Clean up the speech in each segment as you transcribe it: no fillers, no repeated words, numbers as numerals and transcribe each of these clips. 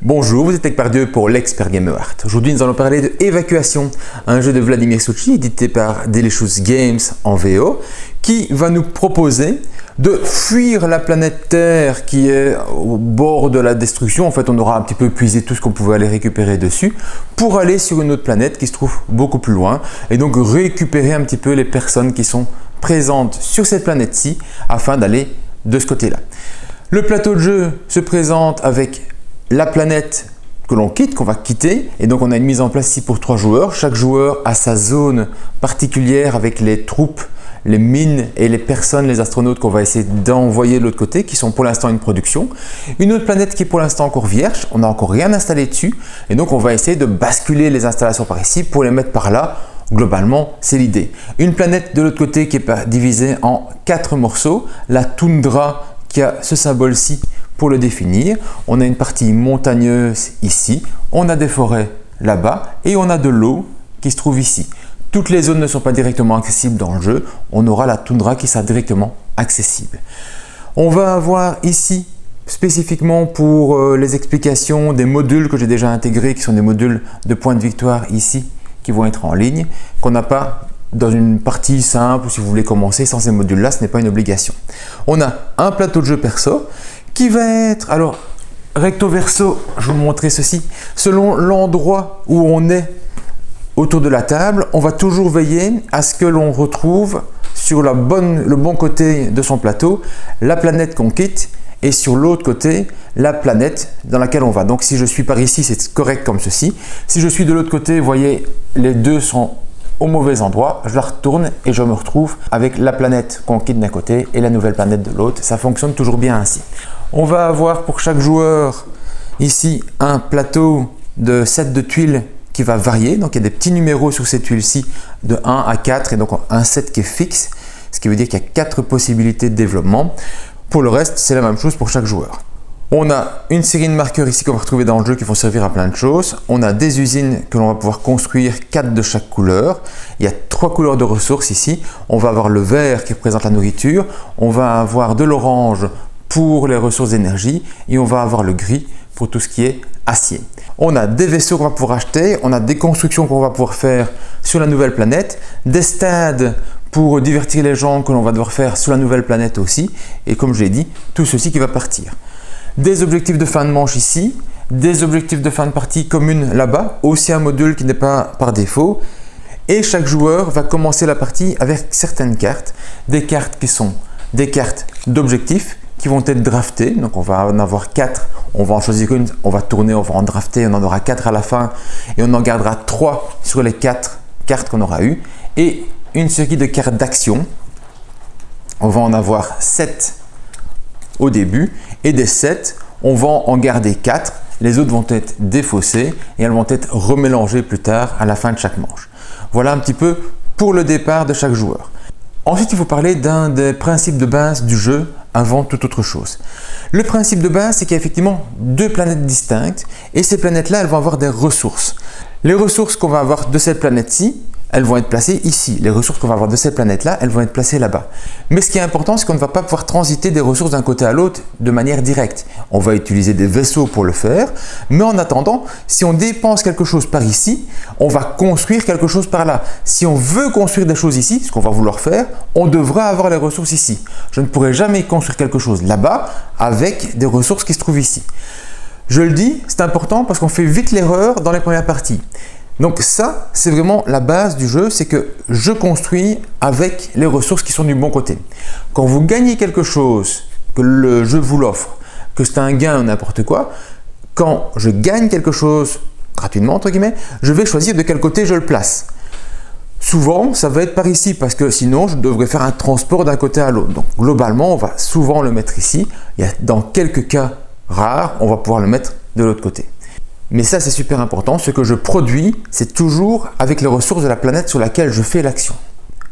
Bonjour, vous êtes avec Pardieu pour l'Expert Game Art. Aujourd'hui, nous allons parler de Évacuation, un jeu de Vladimir Suchý édité par Delicious Games en VO, qui va nous proposer de fuir la planète Terre qui est au bord de la destruction. En fait, on aura un petit peu épuisé tout ce qu'on pouvait aller récupérer dessus pour aller sur une autre planète qui se trouve beaucoup plus loin et donc récupérer un petit peu les personnes qui sont présentes sur cette planète-ci afin d'aller de ce côté-là. Le plateau de jeu se présente avec la planète que l'on quitte, qu'on va quitter, et donc on a une mise en place ici pour 3 joueurs. Chaque joueur a sa zone particulière avec les troupes, les mines et les personnes, les astronautes qu'on va essayer d'envoyer de l'autre côté, qui sont pour l'instant une production. Une autre planète qui est pour l'instant encore vierge, on n'a encore rien installé dessus, et donc on va essayer de basculer les installations par ici pour les mettre par là. Globalement, c'est l'idée. Une planète de l'autre côté qui est divisée en 4 morceaux, la toundra qui a ce symbole-ci pour le définir. On a une partie montagneuse ici, on a des forêts là-bas et on a de l'eau qui se trouve ici. Toutes les zones ne sont pas directement accessibles dans le jeu, on aura la toundra qui sera directement accessible. On va avoir ici spécifiquement pour les explications des modules que j'ai déjà intégrés qui sont des modules de points de victoire ici qui vont être en ligne, qu'on n'a pas dans une partie simple ou si vous voulez commencer sans ces modules là, ce n'est pas une obligation. On a un plateau de jeu perso qui va être, alors recto verso, je vais vous montrer ceci, selon l'endroit où on est autour de la table, on va toujours veiller à ce que l'on retrouve sur le bon côté de son plateau la planète qu'on quitte et sur l'autre côté la planète dans laquelle on va. Donc si je suis par ici, c'est correct comme ceci. Si je suis de l'autre côté, vous voyez, les deux sont au mauvais endroit, je la retourne et je me retrouve avec la planète qu'on quitte d'un côté et la nouvelle planète de l'autre. Ça fonctionne toujours bien ainsi. On va avoir pour chaque joueur ici un plateau de 7 de tuiles qui va varier. Donc il y a des petits numéros sur ces tuiles-ci de 1 à 4 et donc un set qui est fixe, ce qui veut dire qu'il y a 4 possibilités de développement. Pour le reste, c'est la même chose pour chaque joueur. On a une série de marqueurs ici qu'on va retrouver dans le jeu qui vont servir à plein de choses. On a des usines que l'on va pouvoir construire, 4 de chaque couleur. Il y a 3 couleurs de ressources ici. On va avoir le vert qui représente la nourriture. On va avoir de l'orange pour les ressources d'énergie et on va avoir le gris pour tout ce qui est acier. On a des vaisseaux qu'on va pouvoir acheter. On a des constructions qu'on va pouvoir faire sur la nouvelle planète. Des stades pour divertir les gens que l'on va devoir faire sur la nouvelle planète aussi. Et comme je l'ai dit, tout ceci qui va partir. Des objectifs de fin de manche ici, des objectifs de fin de partie communes là-bas, aussi un module qui n'est pas par défaut. Et chaque joueur va commencer la partie avec certaines cartes, des cartes qui sont des cartes d'objectifs qui vont être draftées. Donc on va en avoir 4, on va en choisir une, on va tourner, on va en drafter, on en aura 4 à la fin et on en gardera 3 sur les 4 cartes qu'on aura eues. Et une série de cartes d'action, on va en avoir 7 au début et des 7, on va en garder 4, les autres vont être défaussées et elles vont être remélangées plus tard à la fin de chaque manche. Voilà un petit peu pour le départ de chaque joueur. Ensuite, il faut parler d'un des principes de base du jeu avant toute autre chose. Le principe de base, c'est qu'il y a effectivement 2 planètes distinctes et ces planètes-là, elles vont avoir des ressources. Les ressources qu'on va avoir de cette planète-ci, elles vont être placées ici. Les ressources qu'on va avoir de cette planète-là, elles vont être placées là-bas. Mais ce qui est important, c'est qu'on ne va pas pouvoir transiter des ressources d'un côté à l'autre de manière directe. On va utiliser des vaisseaux pour le faire, mais en attendant, si on dépense quelque chose par ici, on va construire quelque chose par là. Si on veut construire des choses ici, ce qu'on va vouloir faire, on devra avoir les ressources ici. Je ne pourrai jamais construire quelque chose là-bas avec des ressources qui se trouvent ici. Je le dis, c'est important parce qu'on fait vite l'erreur dans les premières parties. Donc ça, c'est vraiment la base du jeu, c'est que je construis avec les ressources qui sont du bon côté. Quand vous gagnez quelque chose, que le jeu vous l'offre, que c'est un gain ou n'importe quoi, quand je gagne quelque chose gratuitement, entre guillemets, je vais choisir de quel côté je le place. Souvent, ça va être par ici parce que sinon, je devrais faire un transport d'un côté à l'autre. Donc globalement, on va souvent le mettre ici. Dans quelques cas rares, on va pouvoir le mettre de l'autre côté. Mais ça, c'est super important. Ce que je produis, c'est toujours avec les ressources de la planète sur laquelle je fais l'action.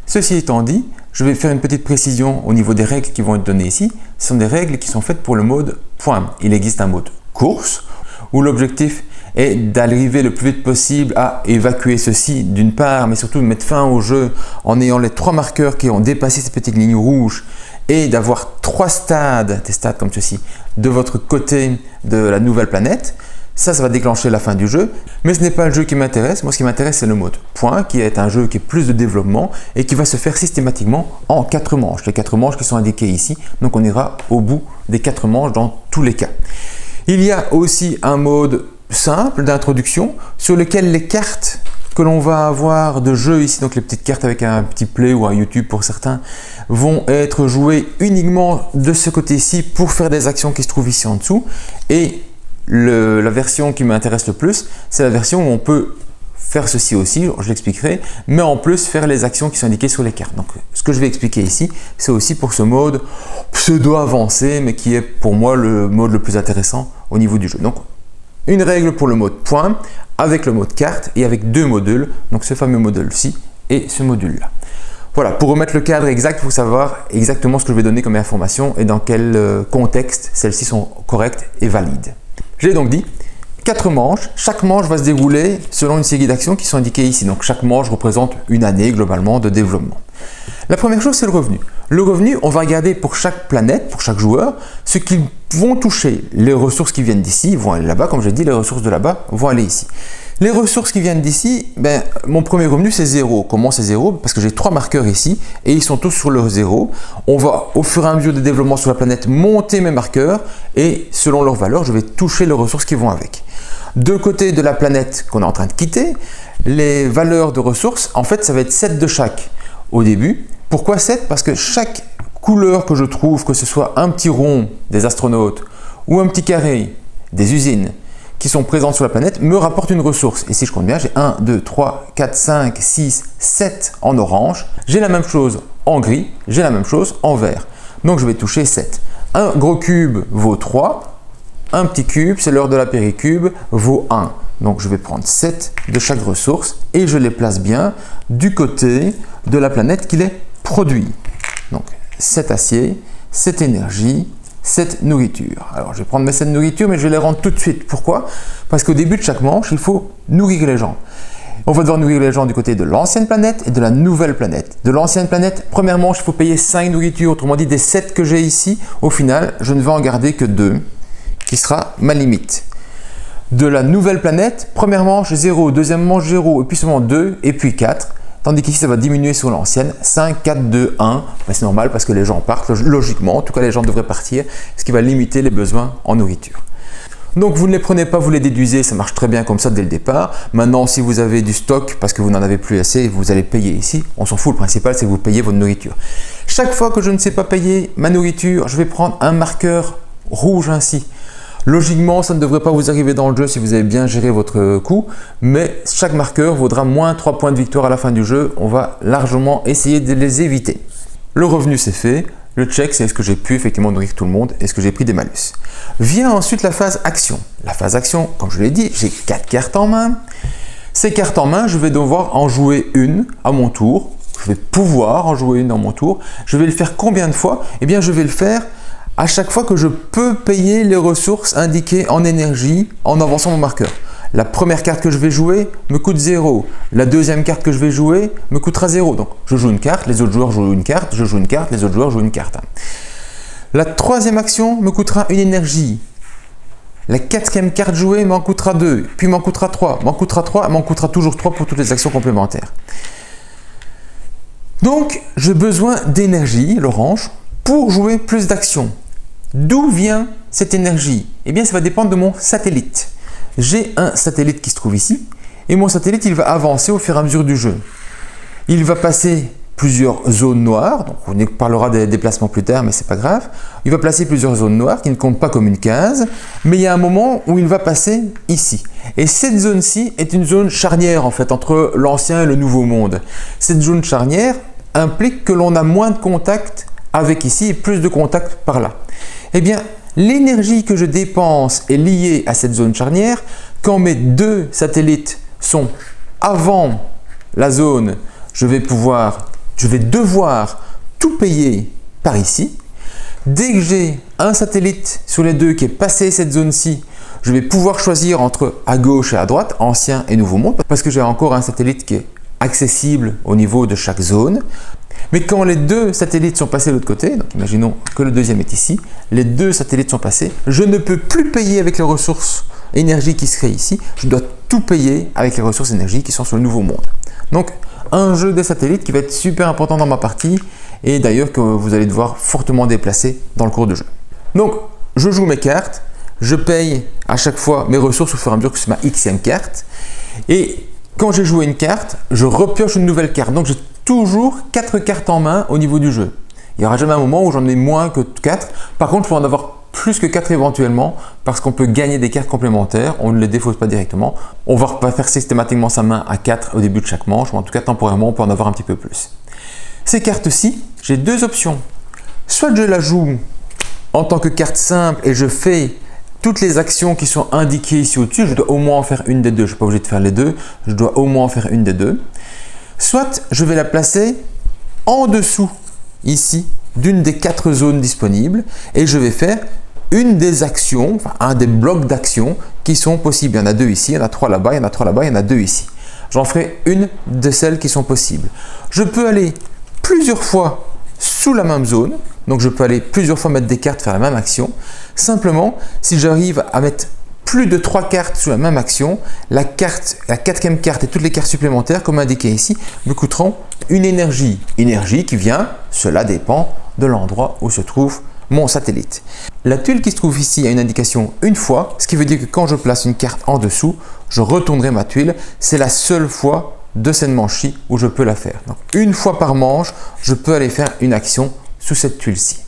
Ceci étant dit, je vais faire une petite précision au niveau des règles qui vont être données ici. Ce sont des règles qui sont faites pour le mode point. Il existe un mode course où l'objectif est d'arriver le plus vite possible à évacuer ceci d'une part, mais surtout de mettre fin au jeu en ayant les 3 marqueurs qui ont dépassé cette petite ligne rouge et d'avoir 3 stades, des stades comme ceci, de votre côté de la nouvelle planète. Ça va déclencher la fin du jeu, mais ce n'est pas le jeu qui m'intéresse. Moi, ce qui m'intéresse, c'est le mode point, qui est un jeu qui est plus de développement et qui va se faire systématiquement en 4 manches. Les 4 manches qui sont indiquées ici, donc on ira au bout des 4 manches dans tous les cas. Il y a aussi un mode simple d'introduction sur lequel les cartes que l'on va avoir de jeu ici, donc les petites cartes avec un petit play ou un YouTube pour certains, vont être jouées uniquement de ce côté-ci pour faire des actions qui se trouvent ici en dessous. Et la version qui m'intéresse le plus, c'est la version où on peut faire ceci aussi, je l'expliquerai, mais en plus faire les actions qui sont indiquées sur les cartes. Donc ce que je vais expliquer ici, c'est aussi pour ce mode pseudo avancé, mais qui est pour moi le mode le plus intéressant au niveau du jeu. Donc une règle pour le mode point, avec le mode carte et avec 2 modules, donc ce fameux module-ci et ce module-là. Voilà, pour remettre le cadre exact, il faut savoir exactement ce que je vais donner comme information et dans quel contexte celles-ci sont correctes et valides. Je l'ai donc dit, 4 manches, chaque manche va se dérouler selon une série d'actions qui sont indiquées ici. Donc chaque manche représente une année globalement de développement. La première chose, c'est le revenu. Le revenu, on va regarder pour chaque planète, pour chaque joueur, ce qu'ils vont toucher. Les ressources qui viennent d'ici vont aller là-bas, comme j'ai dit, les ressources de là-bas vont aller ici. Les ressources qui viennent d'ici, mon premier revenu c'est 0. Comment c'est 0? Parce que j'ai 3 marqueurs ici et ils sont tous sur le 0. On va au fur et à mesure des développements sur la planète monter mes marqueurs et selon leur valeur, je vais toucher les ressources qui vont avec. De côté de la planète qu'on est en train de quitter, les valeurs de ressources, en fait ça va être 7 de chaque au début. Pourquoi 7? Parce que chaque couleur que je trouve, que ce soit un petit rond des astronautes ou un petit carré des usines, qui sont présentes sur la planète, me rapporte une ressource. Et si je compte bien, j'ai 1, 2, 3, 4, 5, 6, 7 en orange. J'ai la même chose en gris, j'ai la même chose en vert. Donc je vais toucher 7. Un gros cube vaut 3. Un petit cube, c'est l'heure de la péricube, vaut 1. Donc je vais prendre 7 de chaque ressource et je les place bien du côté de la planète qui les produit. Donc 7 acier, 7 énergie, 7 nourriture. Alors je vais prendre mes 7 nourritures, mais je vais les rendre tout de suite. Pourquoi? Parce qu'au début de chaque manche, il faut nourrir les gens. On va devoir nourrir les gens du côté de l'ancienne planète et de la nouvelle planète. De l'ancienne planète, première manche, il faut payer 5 nourritures. Autrement dit, des 7 que j'ai ici, au final, je ne vais en garder que 2, qui sera ma limite. De la nouvelle planète, première manche 0, deuxième manche 0, et puis seulement 2, et puis 4. Tandis qu'ici, ça va diminuer sur l'ancienne. 5, 4, 2, 1. C'est normal parce que les gens partent, logiquement. En tout cas, les gens devraient partir, ce qui va limiter les besoins en nourriture. Donc, vous ne les prenez pas, vous les déduisez. Ça marche très bien comme ça dès le départ. Maintenant, si vous avez du stock parce que vous n'en avez plus assez, vous allez payer ici. On s'en fout. Le principal, c'est que vous payez votre nourriture. Chaque fois que je ne sais pas payer ma nourriture, je vais prendre un marqueur rouge ainsi. Logiquement, ça ne devrait pas vous arriver dans le jeu si vous avez bien géré votre coût, mais chaque marqueur vaudra moins 3 points de victoire à la fin du jeu. On va largement essayer de les éviter. Le revenu, c'est fait. Le check, c'est est-ce que j'ai pu effectivement nourrir tout le monde, est-ce que j'ai pris des malus. Vient ensuite la phase action. La phase action, comme je l'ai dit, j'ai 4 cartes en main. Ces cartes en main, je vais devoir en jouer une à mon tour. Je vais pouvoir en jouer une à mon tour. Je vais le faire combien de fois? Eh bien, je vais le faire à chaque fois que je peux payer les ressources indiquées en énergie en avançant mon marqueur. La première carte que je vais jouer me coûte 0. La deuxième carte que je vais jouer me coûtera 0. Donc je joue une carte, les autres joueurs jouent une carte, je joue une carte, les autres joueurs jouent une carte. La troisième action me coûtera une énergie. La quatrième carte jouée m'en coûtera 2, puis m'en coûtera 3, m'en coûtera 3, m'en coûtera toujours 3 pour toutes les actions complémentaires. Donc j'ai besoin d'énergie, l'orange, pour jouer plus d'actions. D'où vient cette énergie? Eh bien, ça va dépendre de mon satellite. J'ai un satellite qui se trouve ici et mon satellite, il va avancer au fur et à mesure du jeu. Il va passer plusieurs zones noires, donc on parlera des déplacements plus tard, mais c'est pas grave. Il va placer plusieurs zones noires qui ne comptent pas comme une case, mais il y a un moment où il va passer ici. Et cette zone-ci est une zone charnière en fait entre l'ancien et le nouveau monde. Cette zone charnière implique que l'on a moins de contact avec ici et plus de contact par là. Eh bien, l'énergie que je dépense est liée à cette zone charnière. Quand mes 2 satellites sont avant la zone, je vais devoir tout payer par ici. Dès que j'ai un satellite sur les 2 qui est passé cette zone-ci, je vais pouvoir choisir entre à gauche et à droite, ancien et nouveau monde, parce que j'ai encore un satellite qui est accessible au niveau de chaque zone. Mais quand les 2 satellites sont passés de l'autre côté, donc imaginons que le deuxième est ici, les 2 satellites sont passés, je ne peux plus payer avec les ressources énergie qui se crée ici, je dois tout payer avec les ressources énergie qui sont sur le nouveau monde. Donc, un jeu de satellite qui va être super important dans ma partie et d'ailleurs que vous allez devoir fortement déplacer dans le cours de jeu. Donc, je joue mes cartes, je paye à chaque fois mes ressources au fur et à mesure que c'est ma xème carte et quand j'ai joué une carte, je repioche une nouvelle carte. Donc, j'ai toujours 4 cartes en main au niveau du jeu. Il n'y aura jamais un moment où j'en ai moins que 4. Par contre, je peux en avoir plus que 4 éventuellement parce qu'on peut gagner des cartes complémentaires. On ne les défausse pas directement. On va pas faire systématiquement sa main à 4 au début de chaque manche, mais en tout cas, temporairement, on peut en avoir un petit peu plus. Ces cartes-ci, j'ai 2 options. Soit je la joue en tant que carte simple et je fais toutes les actions qui sont indiquées ici au-dessus, je dois au moins en faire une des deux. Je ne suis pas obligé de faire les deux, je dois au moins en faire une des deux. Soit je vais la placer en dessous, ici, d'une des 4 zones disponibles et je vais faire une des actions, enfin un des blocs d'actions qui sont possibles. Il y en a 2 ici, il y en a 3 là-bas, il y en a 3 là-bas, il y en a 2 ici. J'en ferai une de celles qui sont possibles. Je peux aller plusieurs fois sous la même zone, donc je peux aller plusieurs fois mettre des cartes, faire la même action. Simplement, si j'arrive à mettre plus de 3 cartes sous la même action, la 4e carte et toutes les cartes supplémentaires, comme indiqué ici, me coûteront une énergie. Énergie qui vient, cela dépend de l'endroit où se trouve mon satellite. La tuile qui se trouve ici a une indication une fois, ce qui veut dire que quand je place une carte en dessous, je retournerai ma tuile. C'est la seule fois de cette manche-ci où je peux la faire. Donc, une fois par manche, je peux aller faire une action sous cette tuile-ci.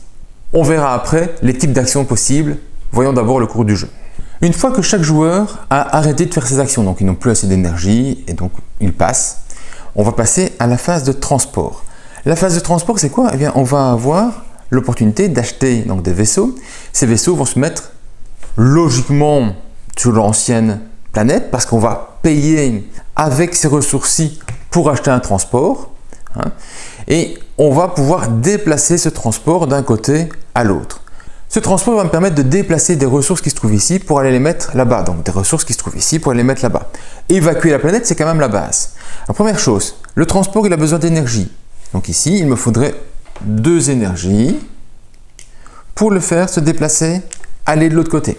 On verra après les types d'actions possibles. Voyons d'abord le cours du jeu. Une fois que chaque joueur a arrêté de faire ses actions, donc ils n'ont plus assez d'énergie et donc ils passent, on va passer à la phase de transport. La phase de transport, c'est quoi? Eh bien, on va avoir l'opportunité d'acheter donc des vaisseaux. Ces vaisseaux vont se mettre logiquement sur l'ancienne planète parce qu'on va payer avec ces ressources-ci pour acheter un transport. Et on va pouvoir déplacer ce transport d'un côté à l'autre. Ce transport va me permettre de déplacer des ressources qui se trouvent ici pour aller les mettre là-bas. Donc des ressources qui se trouvent ici pour aller les mettre là-bas. Évacuer la planète, c'est quand même la base. La première chose, le transport, il a besoin d'énergie. Donc ici, il me faudrait 2 énergies pour le faire se déplacer, aller de l'autre côté.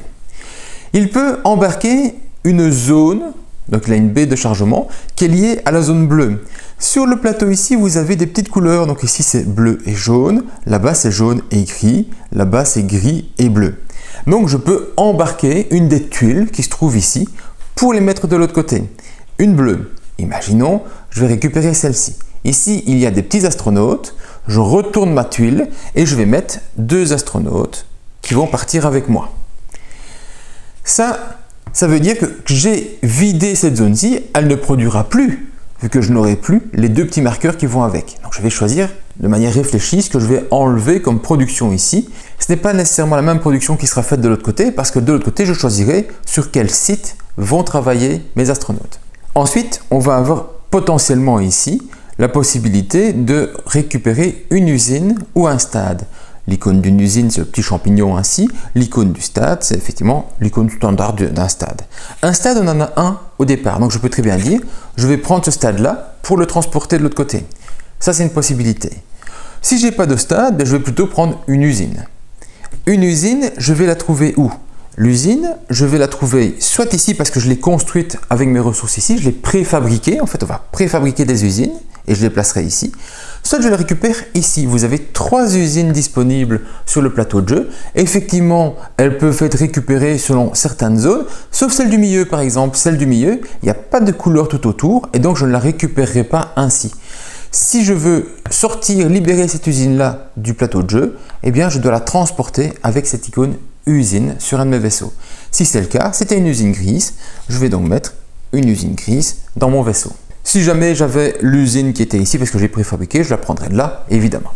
Il peut embarquer une zone, donc il a une baie de chargement, qui est liée à la zone bleue. Sur le plateau ici, vous avez des petites couleurs. Donc ici, c'est bleu et jaune. Là-bas, c'est jaune et gris. Là-bas, c'est gris et bleu. Donc, je peux embarquer une des tuiles qui se trouve ici pour les mettre de l'autre côté. Une bleue. Imaginons, je vais récupérer celle-ci. Ici, il y a des petits astronautes. Je retourne ma tuile et je vais mettre 2 astronautes qui vont partir avec moi. Ça veut dire que j'ai vidé cette zone-ci. Elle ne produira plus, vu que je n'aurai plus les 2 petits marqueurs qui vont avec. Donc je vais choisir de manière réfléchie ce que je vais enlever comme production ici. Ce n'est pas nécessairement la même production qui sera faite de l'autre côté parce que de l'autre côté, je choisirai sur quel site vont travailler mes astronautes. Ensuite, on va avoir potentiellement ici la possibilité de récupérer une usine ou un stade. L'icône d'une usine, c'est le petit champignon ainsi. L'icône du stade, c'est effectivement l'icône standard d'un stade. Un stade, on en a un au départ. Donc, je peux très bien dire, je vais prendre ce stade-là pour le transporter de l'autre côté. Ça, c'est une possibilité. Si je n'ai pas de stade, je vais plutôt prendre une usine. Une usine, je vais la trouver où? L'usine, je vais la trouver soit ici parce que je l'ai construite avec mes ressources ici. Je l'ai préfabriquée. En fait, on va préfabriquer des usines et je les placerai ici. Soit je les récupère ici. Vous avez 3 usines disponibles sur le plateau de jeu. Effectivement, elles peuvent être récupérées selon certaines zones, sauf celle du milieu par exemple. Celle du milieu, il n'y a pas de couleur tout autour et donc je ne la récupérerai pas ainsi. Si je veux sortir, libérer cette usine-là du plateau de jeu, eh bien je dois la transporter avec cette icône usine sur un de mes vaisseaux. Si c'est le cas, c'était une usine grise, je vais donc mettre une usine grise dans mon vaisseau. Si jamais j'avais l'usine qui était ici parce que j'ai préfabriqué, je la prendrais de là, évidemment.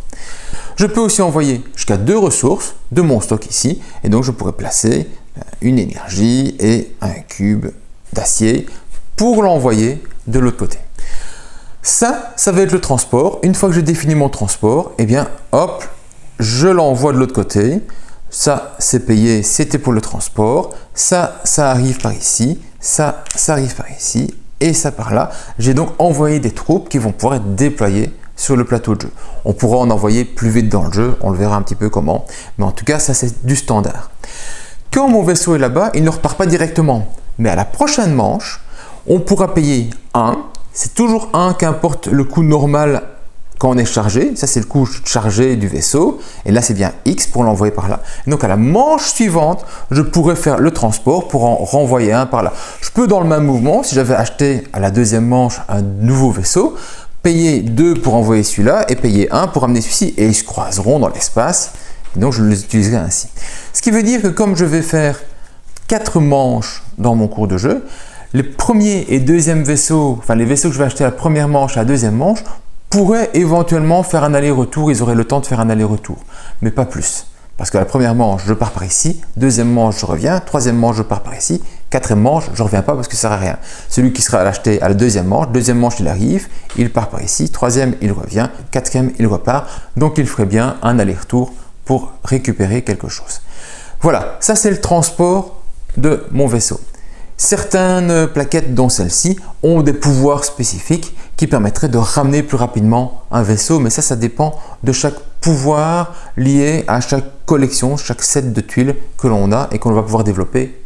Je peux aussi envoyer jusqu'à 2 ressources de mon stock ici et donc je pourrais placer une énergie et un cube d'acier pour l'envoyer de l'autre côté. Ça va être le transport. Une fois que j'ai défini mon transport, eh bien, hop, je l'envoie de l'autre côté. Ça, c'est payé, c'était pour le transport. Ça arrive par ici. Ça arrive par ici. Et ça par là. J'ai donc envoyé des troupes qui vont pouvoir être déployées sur le plateau de jeu. On pourra en envoyer plus vite dans le jeu. On le verra un petit peu comment. Mais en tout cas, ça, c'est du standard. Quand mon vaisseau est là-bas, il ne repart pas directement. mais à la prochaine manche, on pourra payer 1. C'est toujours 1 qu'importe le coût normal quand on est chargé. Ça, c'est le coût chargé du vaisseau. Et là, c'est bien X pour l'envoyer par là. Et donc, à la manche suivante, je pourrais faire le transport pour en renvoyer un par là. Je peux, dans le même mouvement, si j'avais acheté à la deuxième manche un nouveau vaisseau, payer 2 pour envoyer celui-là et payer 1 pour amener celui-ci. Et ils se croiseront dans l'espace. Et donc, je les utiliserai ainsi. Ce qui veut dire que comme je vais faire 4 manches dans mon cours de jeu, les premiers et deuxièmes vaisseaux, enfin les vaisseaux que je vais acheter à la première manche, à la deuxième manche, pourraient éventuellement faire un aller-retour, ils auraient le temps de faire un aller-retour, mais pas plus. Parce que la première manche, je pars par ici, deuxième manche, je reviens, troisième manche, je pars par ici, quatrième manche, je ne reviens pas parce que ça ne sert à rien. Celui qui sera acheté à la deuxième manche, il arrive, il part par ici, troisième, il revient, quatrième, il repart, donc il ferait bien un aller-retour pour récupérer quelque chose. Voilà, ça c'est le transport de mon vaisseau. Certaines plaquettes, dont celle-ci, ont des pouvoirs spécifiques qui permettraient de ramener plus rapidement un vaisseau, mais ça dépend de chaque pouvoir lié à chaque collection, chaque set de tuiles que l'on a et qu'on va pouvoir développer.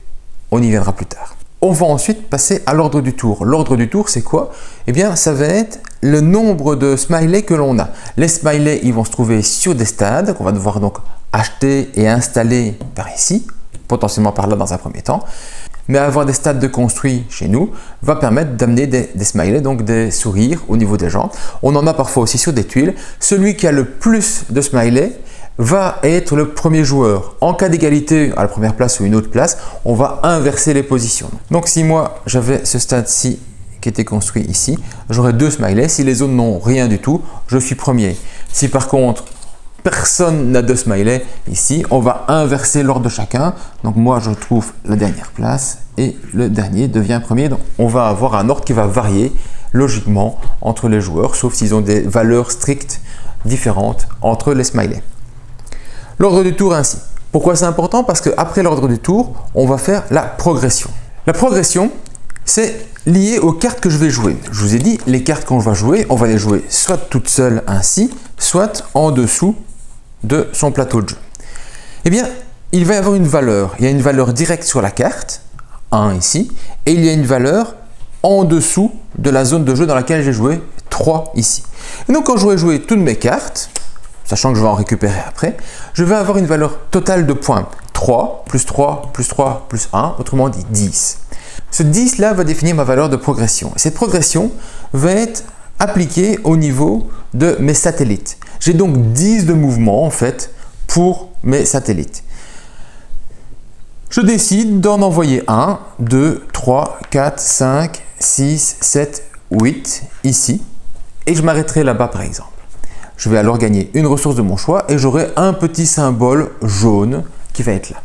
On y viendra plus tard. On va ensuite passer à l'ordre du tour. L'ordre du tour, c'est quoi? Eh bien, ça va être le nombre de smileys que l'on a. Les smileys, ils vont se trouver sur des stades qu'on va devoir donc acheter et installer par ici, potentiellement par là dans un premier temps. Mais avoir des stades de construits chez nous va permettre d'amener des smileys, donc des sourires au niveau des gens. On en a parfois aussi sur des tuiles. Celui qui a le plus de smileys va être le premier joueur. En cas d'égalité à la première place ou une autre place, on va inverser les positions. Donc si moi j'avais ce stade-ci qui était construit ici, j'aurais 2 smileys. Si les autres n'ont rien du tout, je suis premier. Si par contre personne n'a de smiley ici, on va inverser l'ordre de chacun. Donc moi je trouve la dernière place et le dernier devient premier. Donc on va avoir un ordre qui va varier logiquement entre les joueurs, sauf s'ils ont des valeurs strictes différentes entre les smileys. L'ordre du tour ainsi. Pourquoi c'est important? Parce qu'après l'ordre du tour, on va faire la progression. La progression, c'est lié aux cartes que je vais jouer. Je vous ai dit, les cartes qu'on va jouer, on va les jouer soit toutes seules ainsi, soit en dessous de son plateau de jeu. Eh bien, il va y avoir une valeur. Il y a une valeur directe sur la carte, 1 ici, et il y a une valeur en dessous de la zone de jeu dans laquelle j'ai joué, 3 ici. Et donc, quand je vais jouer toutes mes cartes, sachant que je vais en récupérer après, je vais avoir une valeur totale de points. 3, plus 3, plus 3, plus 1, autrement dit 10. Ce 10 là va définir ma valeur de progression. Cette progression va être appliquée au niveau de mes satellites. J'ai donc 10 de mouvement en fait pour mes satellites. Je décide d'en envoyer 1, 2, 3, 4, 5, 6, 7, 8 ici et je m'arrêterai là-bas par exemple. Je vais alors gagner une ressource de mon choix et j'aurai un petit symbole jaune qui va être là.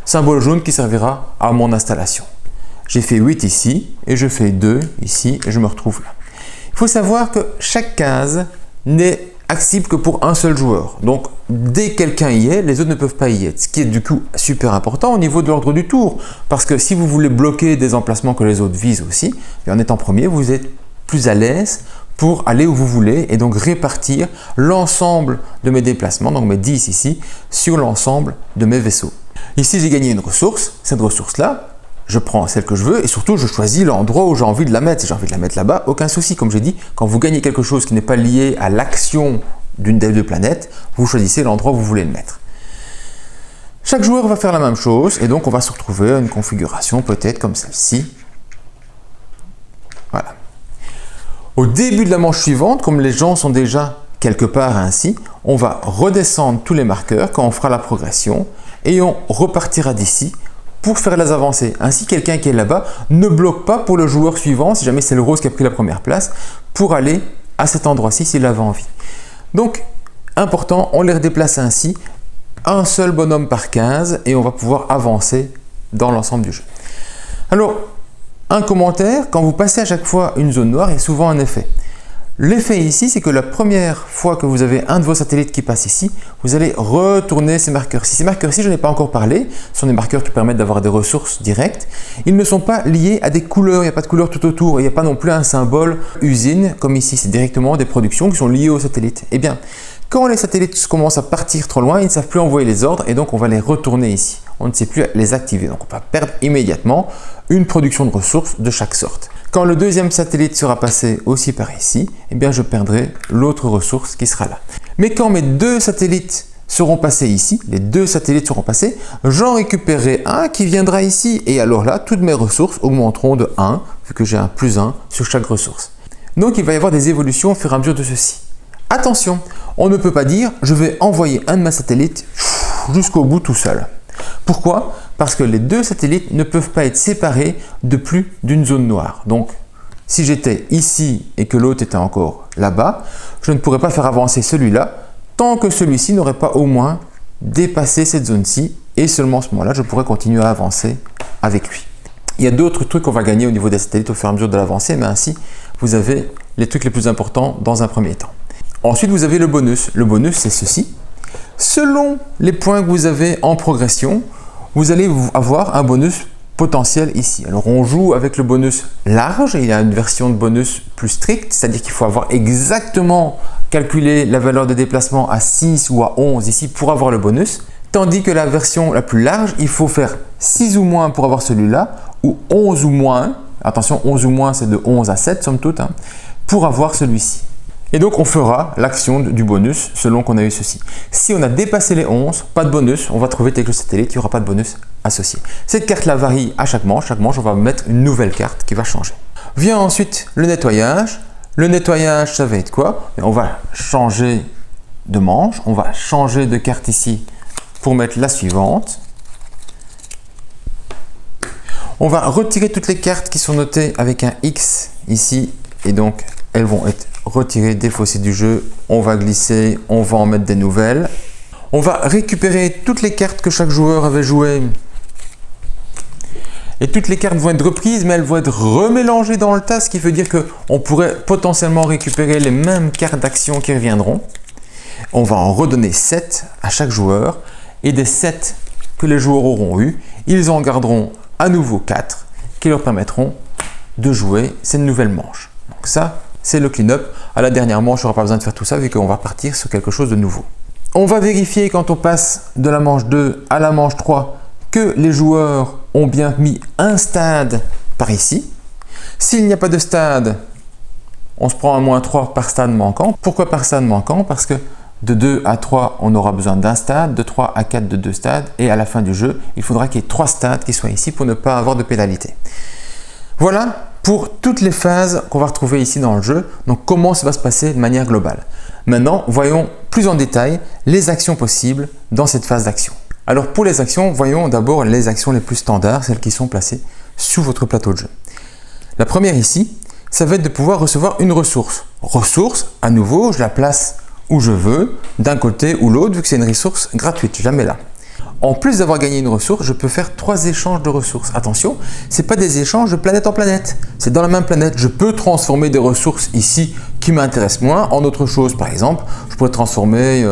Symbole jaune qui servira à mon installation. J'ai fait 8 ici et je fais 2 ici et je me retrouve là. Il faut savoir que chaque case n'est accessible que pour un seul joueur. Donc, dès que quelqu'un y est, les autres ne peuvent pas y être. Ce qui est du coup super important au niveau de l'ordre du tour. Parce que si vous voulez bloquer des emplacements que les autres visent aussi, en étant premier, vous êtes plus à l'aise pour aller où vous voulez et donc répartir l'ensemble de mes déplacements, donc mes 10 ici, sur l'ensemble de mes vaisseaux. Ici, j'ai gagné une ressource. Cette ressource-là, je prends celle que je veux et surtout je choisis l'endroit où j'ai envie de la mettre. Si j'ai envie de la mettre là-bas, aucun souci. Comme j'ai dit, quand vous gagnez quelque chose qui n'est pas lié à l'action d'une des deux planètes, vous choisissez l'endroit où vous voulez le mettre. Chaque joueur va faire la même chose et donc on va se retrouver à une configuration peut-être comme celle-ci. Voilà. Au début de la manche suivante, comme les gens sont déjà quelque part ainsi, on va redescendre tous les marqueurs quand on fera la progression et on repartira d'ici pour faire les avancées. Ainsi, quelqu'un qui est là-bas ne bloque pas pour le joueur suivant, si jamais c'est le rose qui a pris la première place, pour aller à cet endroit-ci s'il avait envie. Donc, important, on les redéplace ainsi, un seul bonhomme par 15 et on va pouvoir avancer dans l'ensemble du jeu. Alors, un commentaire, quand vous passez à chaque fois une zone noire, il y a souvent un effet. L'effet ici, c'est que la première fois que vous avez un de vos satellites qui passe ici, vous allez retourner ces marqueurs-ci. Ces marqueurs-ci, je n'en ai pas encore parlé, ce sont des marqueurs qui permettent d'avoir des ressources directes. Ils ne sont pas liés à des couleurs, il n'y a pas de couleur tout autour, il n'y a pas non plus un symbole usine comme ici, c'est directement des productions qui sont liées aux satellites. Eh bien, quand les satellites commencent à partir trop loin, ils ne savent plus envoyer les ordres et donc on va les retourner ici. on ne sait plus les activer. Donc on va perdre immédiatement une production de ressources de chaque sorte. Quand le deuxième satellite sera passé aussi par ici, eh bien je perdrai l'autre ressource qui sera là. Mais quand mes deux satellites seront passés ici, les deux satellites seront passés, j'en récupérerai un qui viendra ici et alors là, toutes mes ressources augmenteront de 1 vu que j'ai un plus 1 sur chaque ressource. Donc il va y avoir des évolutions au fur et à mesure de ceci. Attention, on ne peut pas dire je vais envoyer un de mes satellites jusqu'au bout tout seul. Pourquoi? Parce que les deux satellites ne peuvent pas être séparés de plus d'une zone noire. Donc si j'étais ici et que l'autre était encore là-bas, je ne pourrais pas faire avancer celui-là tant que celui-ci n'aurait pas au moins dépassé cette zone-ci et seulement à ce moment-là, je pourrais continuer à avancer avec lui. Il y a d'autres trucs qu'on va gagner au niveau des satellites au fur et à mesure de l'avancée, mais ainsi, vous avez les trucs les plus importants dans un premier temps. Ensuite, vous avez le bonus. Le bonus, c'est ceci. Selon les points que vous avez en progression, vous allez avoir un bonus potentiel ici. Alors, on joue avec le bonus large. Il y a une version de bonus plus stricte, c'est-à-dire qu'il faut avoir exactement calculé la valeur de déplacement à 6 ou à 11 ici pour avoir le bonus. Tandis que la version la plus large, il faut faire 6 ou moins pour avoir celui-là, ou 11 ou moins. Attention, 11 ou moins, c'est de 11 à 7, somme toute, pour avoir celui-ci. Et donc, on fera l'action du bonus selon qu'on a eu ceci. Si on a dépassé les 11, pas de bonus, on va trouver tel que le satellite, il n'y aura pas de bonus associé. Cette carte-là varie à chaque manche. Chaque manche, on va mettre une nouvelle carte qui va changer. Vient ensuite le nettoyage. Le nettoyage, ça va être quoi? On va changer de manche. On va changer de carte ici pour mettre la suivante. On va retirer toutes les cartes qui sont notées avec un X ici et donc elles vont être retirées, défaussées du jeu. On va glisser, on va en mettre des nouvelles. On va récupérer toutes les cartes que chaque joueur avait jouées. Et toutes les cartes vont être reprises, mais elles vont être remélangées dans le tas, ce qui veut dire qu'on pourrait potentiellement récupérer les mêmes cartes d'action qui reviendront. On va en redonner 7 à chaque joueur et des 7 que les joueurs auront eu, ils en garderont à nouveau 4 qui leur permettront de jouer cette nouvelle manche. Donc ça, c'est le clean-up. À la dernière manche, on n'aura pas besoin de faire tout ça vu qu'on va partir sur quelque chose de nouveau. On va vérifier quand on passe de la manche 2 à la manche 3 que les joueurs ont bien mis un stade par ici. S'il n'y a pas de stade, on se prend un -3 par stade manquant. Pourquoi par stade manquant? Parce que de 2 à 3, on aura besoin d'un stade, de 3 à 4 de 2 stades et à la fin du jeu, il faudra qu'il y ait 3 stades qui soient ici pour ne pas avoir de pénalité. Voilà pour toutes les phases qu'on va retrouver ici dans le jeu. Donc comment ça va se passer de manière globale. Maintenant, voyons plus en détail les actions possibles dans cette phase d'action. Alors pour les actions, voyons d'abord les actions les plus standards, celles qui sont placées sous votre plateau de jeu. La première ici, ça va être de pouvoir recevoir une ressource. Ressource, à nouveau, je la place où je veux, d'un côté ou l'autre, vu que c'est une ressource gratuite, je la mets là. En plus d'avoir gagné une ressource, je peux faire 3 échanges de ressources. Attention, ce n'est pas des échanges de planète en planète, c'est dans la même planète. Je peux transformer des ressources ici qui m'intéressent moins en autre chose. Par exemple, je pourrais transformer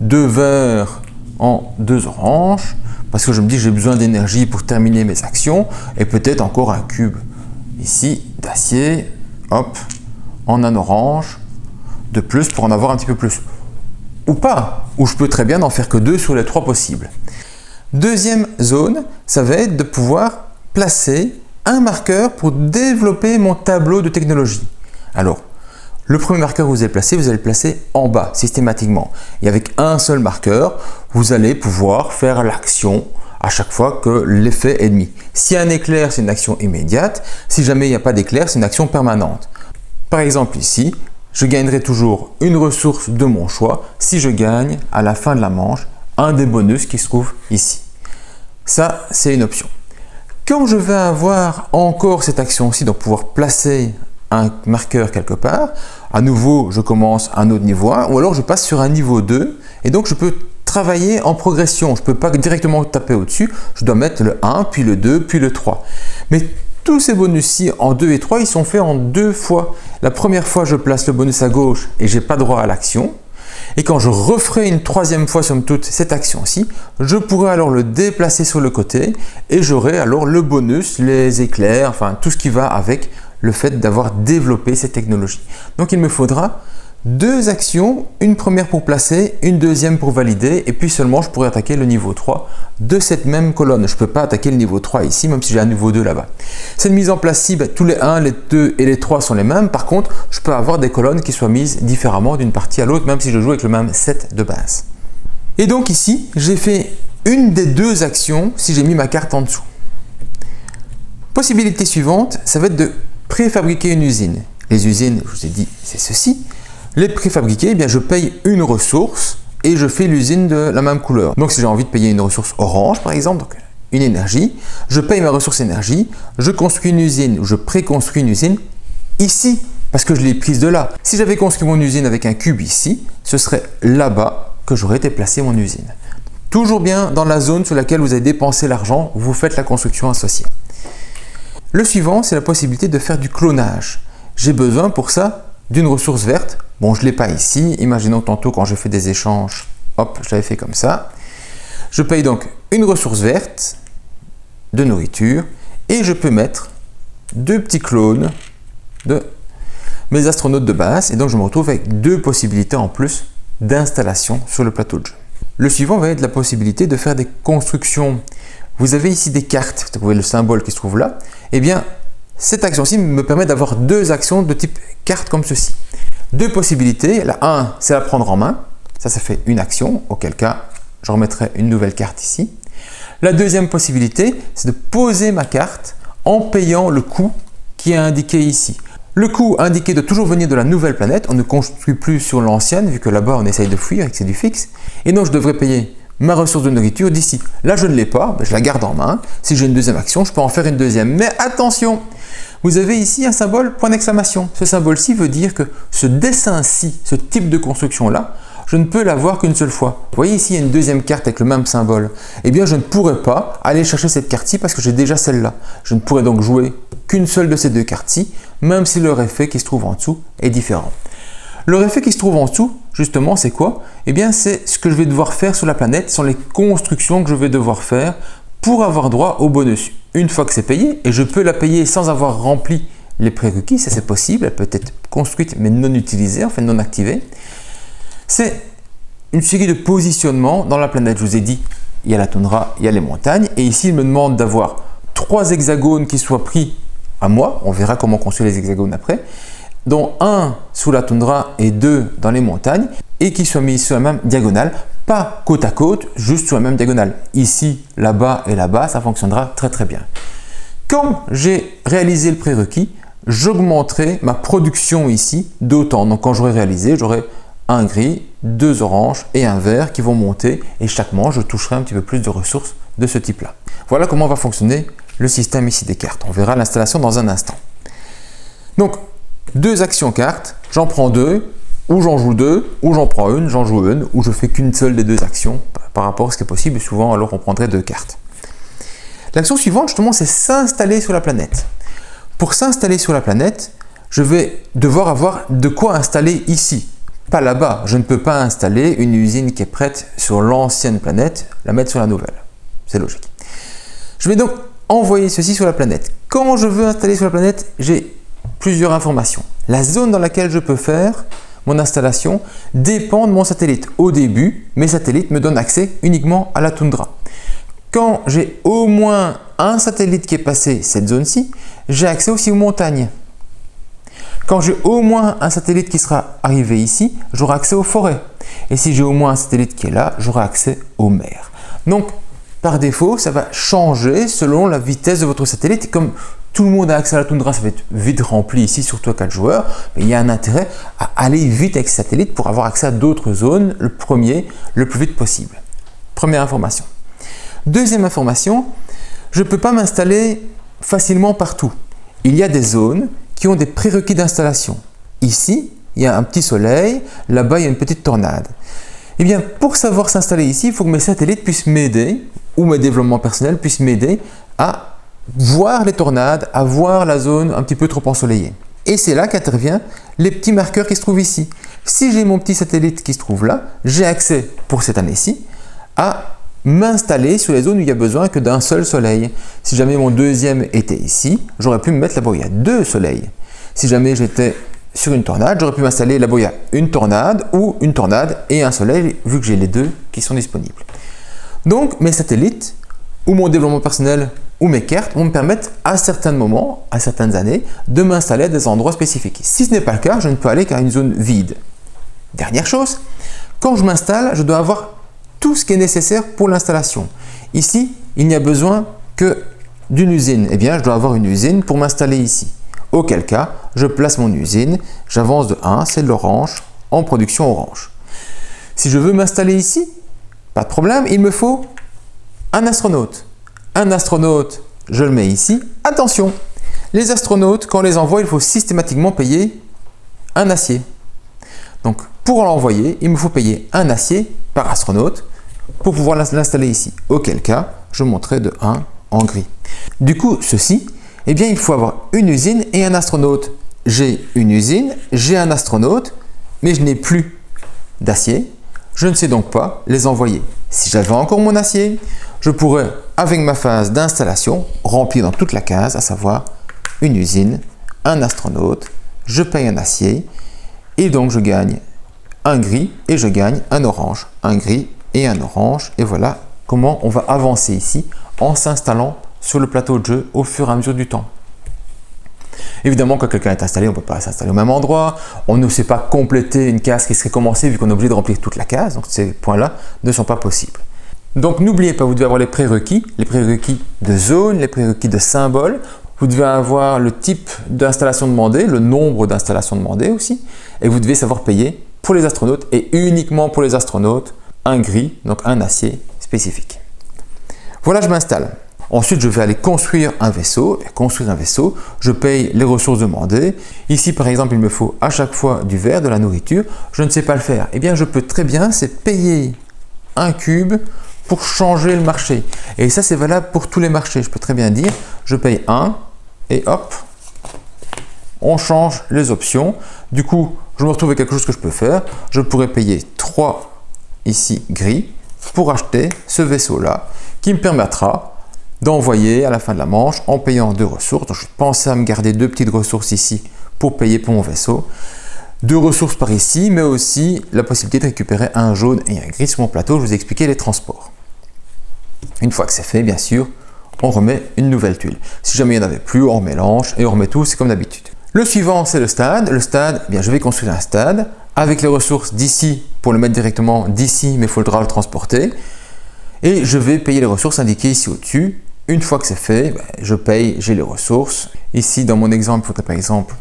2 verts en 2 oranges, parce que je me dis que j'ai besoin d'énergie pour terminer mes actions, et peut-être encore un cube ici d'acier, hop, en un orange, de plus pour en avoir un petit peu plus. Ou pas, ou je peux très bien n'en faire que 2 sur les 3 possibles. Deuxième zone, ça va être de pouvoir placer un marqueur pour développer mon tableau de technologie. Alors, le premier marqueur que vous allez le placer en bas systématiquement. Et avec un seul marqueur, vous allez pouvoir faire l'action à chaque fois que l'effet est mis. Si un éclair, c'est une action immédiate. Si jamais il n'y a pas d'éclair, c'est une action permanente. Par exemple ici, je gagnerai toujours une ressource de mon choix si je gagne à la fin de la manche un des bonus qui se trouve ici. Ça, c'est une option. Quand je vais avoir encore cette action-ci, donc pouvoir placer un marqueur quelque part, à nouveau, je commence un autre niveau 1 ou alors je passe sur un niveau 2 et donc je peux travailler en progression. Je ne peux pas directement taper au-dessus, je dois mettre le 1, puis le 2, puis le 3. Mais tous ces bonus-ci en 2 et 3, ils sont faits en 2 fois. La première fois, je place le bonus à gauche et je n'ai pas droit à l'action. Et quand je referai une 3e fois, somme toute, cette action-ci, je pourrai alors le déplacer sur le côté et j'aurai alors le bonus, les éclairs, enfin tout ce qui va avec le fait d'avoir développé cette technologie. Donc il me faudra 2 actions, une première pour placer, une deuxième pour valider, et puis seulement je pourrais attaquer le niveau 3 de cette même colonne. Je ne peux pas attaquer le niveau 3 ici, même si j'ai un niveau 2 là-bas. Cette mise en place-ci, tous les 1, les 2 et les 3 sont les mêmes. Par contre, je peux avoir des colonnes qui soient mises différemment d'une partie à l'autre, même si je joue avec le même set de base. Et donc ici, j'ai fait une des 2 actions si j'ai mis ma carte en dessous. Possibilité suivante, ça va être de préfabriquer une usine. Les usines, je vous ai dit, c'est ceci. Les préfabriqués, eh bien, je paye une ressource et je fais l'usine de la même couleur. Donc si j'ai envie de payer une ressource orange par exemple, donc une énergie, je paye ma ressource énergie, je construis une usine ou je préconstruis une usine ici parce que je l'ai prise de là. Si j'avais construit mon usine avec un cube ici, ce serait là-bas que j'aurais été placé mon usine. Toujours bien dans la zone sur laquelle vous avez dépensé l'argent, vous faites la construction associée. Le suivant, c'est la possibilité de faire du clonage. J'ai besoin pour ça d'une ressource verte. Bon, je ne l'ai pas ici. Imaginons tantôt quand j'ai fait des échanges, hop, je l'avais fait comme ça. Je paye donc une ressource verte de nourriture et je peux mettre 2 petits clones de mes astronautes de base. Et donc, je me retrouve avec 2 possibilités en plus d'installation sur le plateau de jeu. Le suivant va être la possibilité de faire des constructions. Vous avez ici des cartes, vous voyez le symbole qui se trouve là. Eh bien, cette action-ci me permet d'avoir 2 actions de type carte comme ceci. 2 possibilités. La 1, c'est la prendre en main. Ça fait une action, auquel cas, je remettrai une nouvelle carte ici. La deuxième possibilité, c'est de poser ma carte en payant le coût qui est indiqué ici. Le coût indiqué doit toujours venir de la nouvelle planète. On ne construit plus sur l'ancienne, vu que là-bas, on essaye de fuir et que c'est du fixe. Et donc, je devrais payer ma ressource de nourriture d'ici. Là, je ne l'ai pas, je la garde en main. Si j'ai une deuxième action, je peux en faire une deuxième. Mais attention, vous avez ici un symbole point d'exclamation. Ce symbole-ci veut dire que ce dessin-ci, ce type de construction-là, je ne peux l'avoir qu'une seule fois. Vous voyez ici, il y a une deuxième carte avec le même symbole. Eh bien, je ne pourrais pas aller chercher cette carte-ci parce que j'ai déjà celle-là. Je ne pourrais donc jouer qu'une seule de ces 2 cartes-ci, même si leur effet qui se trouve en dessous est différent. Leur effet qui se trouve en dessous, justement, c'est quoi? Eh bien, c'est ce que je vais devoir faire sur la planète, ce sont les constructions que je vais devoir faire pour avoir droit au bonus. Une fois que c'est payé, et je peux la payer sans avoir rempli les prérequis, ça c'est possible, elle peut être construite mais non utilisée, enfin non activée. C'est une série de positionnements dans la planète. Je vous ai dit, il y a la toundra, il y a les montagnes, et ici il me demande d'avoir 3 hexagones qui soient pris à moi, on verra comment construire les hexagones après, dont 1 sous la toundra et 2 dans les montagnes, et qui soient mis sur la même diagonale, pas côte à côte, juste sur la même diagonale. Ici, là-bas et là-bas, ça fonctionnera très très bien. Quand j'ai réalisé le prérequis, j'augmenterai ma production ici d'autant. Donc quand j'aurai réalisé, j'aurai un gris, 2 oranges et un vert qui vont monter, et chaque mois, je toucherai un petit peu plus de ressources de ce type-là. Voilà comment va fonctionner le système ici des cartes. On verra l'installation dans un instant. Donc, 2 actions cartes, j'en prends 2, ou j'en joue 2, ou j'en prends une, j'en joue une, ou je fais qu'une seule des 2 actions par rapport à ce qui est possible. Souvent, alors, on prendrait 2 cartes. L'action suivante, justement, c'est s'installer sur la planète. Pour s'installer sur la planète, je vais devoir avoir de quoi installer ici. Pas là-bas. Je ne peux pas installer une usine qui est prête sur l'ancienne planète, la mettre sur la nouvelle. C'est logique. Je vais donc envoyer ceci sur la planète. Quand je veux installer sur la planète, j'ai plusieurs informations. La zone dans laquelle je peux faire mon installation dépend de mon satellite. Au début, mes satellites me donnent accès uniquement à la toundra. Quand j'ai au moins un satellite qui est passé cette zone-ci, j'ai accès aussi aux montagnes. Quand j'ai au moins un satellite qui sera arrivé ici, j'aurai accès aux forêts. Et si j'ai au moins un satellite qui est là, j'aurai accès aux mers. Donc, par défaut, ça va changer selon la vitesse de votre satellite. Comme tout le monde a accès à la toundra, ça va être vite rempli ici, surtout à 4 joueurs. Mais il y a un intérêt à aller vite avec ce satellite pour avoir accès à d'autres zones, le plus vite possible. Première information. Deuxième information, je ne peux pas m'installer facilement partout. Il y a des zones qui ont des prérequis d'installation. Ici, il y a un petit soleil, là-bas, il y a une petite tornade. Eh bien, pour savoir s'installer ici, il faut que mes satellites puissent m'aider, ou mes développements personnels puissent m'aider à voir les tornades, à voir la zone un petit peu trop ensoleillée. Et c'est là qu'interviennent les petits marqueurs qui se trouvent ici. Si j'ai mon petit satellite qui se trouve là, j'ai accès, pour cette année-ci, à m'installer sur les zones où il n'y a besoin que d'un seul soleil. Si jamais mon deuxième était ici, j'aurais pu me mettre là-bas où il y a 2 soleils. Si jamais j'étais sur une tornade, j'aurais pu m'installer là-bas il y a une tornade ou une tornade et un soleil, vu que j'ai les deux qui sont disponibles. Donc mes satellites ou mon développement personnel ou mes cartes vont me permettre à certains moments, à certaines années, de m'installer à des endroits spécifiques. Si ce n'est pas le cas, je ne peux aller qu'à une zone vide. Dernière chose, quand je m'installe, je dois avoir tout ce qui est nécessaire pour l'installation. Ici, il n'y a besoin que d'une usine. Eh bien, je dois avoir une usine pour m'installer ici. Auquel cas, je place mon usine, j'avance de 1, c'est de l'orange, en production orange. Si je veux m'installer ici, pas de problème, il me faut un astronaute. Un astronaute, je le mets ici. Attention, les astronautes, quand on les envoie, il faut systématiquement payer un acier. Donc, pour l'envoyer, il me faut payer un acier par astronaute pour pouvoir l'installer ici. Auquel cas, je monterai de 1 en gris. Du coup, ceci, eh bien, il faut avoir une usine et un astronaute. J'ai une usine, j'ai un astronaute, mais je n'ai plus d'acier. Je ne sais donc pas les envoyer. Si j'avais encore mon acier, je pourrais, avec ma phase d'installation, remplir dans toute la case, à savoir une usine, un astronaute, je paye un acier, et donc je gagne un gris et je gagne un orange. Un gris et un orange, et voilà comment on va avancer ici en s'installant sur le plateau de jeu au fur et à mesure du temps. Évidemment, quand quelqu'un est installé, on ne peut pas s'installer au même endroit. On ne sait pas compléter une case qui serait commencée vu qu'on est obligé de remplir toute la case. Donc ces points-là ne sont pas possibles. Donc n'oubliez pas, vous devez avoir les prérequis de zone, les prérequis de symboles. Vous devez avoir le type d'installation demandée, le nombre d'installations demandées aussi. Et vous devez savoir payer pour les astronautes et uniquement pour les astronautes un gris, donc un acier spécifique. Voilà, je m'installe. Ensuite, je vais aller construire un vaisseau. Et construire un vaisseau, je paye les ressources demandées. Ici, par exemple, il me faut à chaque fois du verre, de la nourriture. Je ne sais pas le faire. Eh bien, je peux très bien, c'est payer un cube pour changer le marché. Et ça, c'est valable pour tous les marchés. Je peux très bien dire, je paye 1 et hop, on change les options. Du coup, je me retrouve avec quelque chose que je peux faire. Je pourrais payer 3 ici gris pour acheter ce vaisseau-là qui me permettra d'envoyer à la fin de la manche en payant 2 ressources. Donc, je pensais à me garder 2 petites ressources ici pour payer pour mon vaisseau. 2 ressources par ici, mais aussi la possibilité de récupérer un jaune et un gris sur mon plateau. Je vous ai expliqué les transports. Une fois que c'est fait, bien sûr, on remet une nouvelle tuile. Si jamais il n'y en avait plus, on mélange et on remet tout, c'est comme d'habitude. Le suivant, c'est le stade. Le stade, eh bien, je vais construire un stade avec les ressources d'ici pour le mettre directement d'ici, mais il faudra le transporter. Et je vais payer les ressources indiquées ici au-dessus. Une fois que c'est fait, je paye, j'ai les ressources. Ici, dans mon exemple, il faudrait par exemple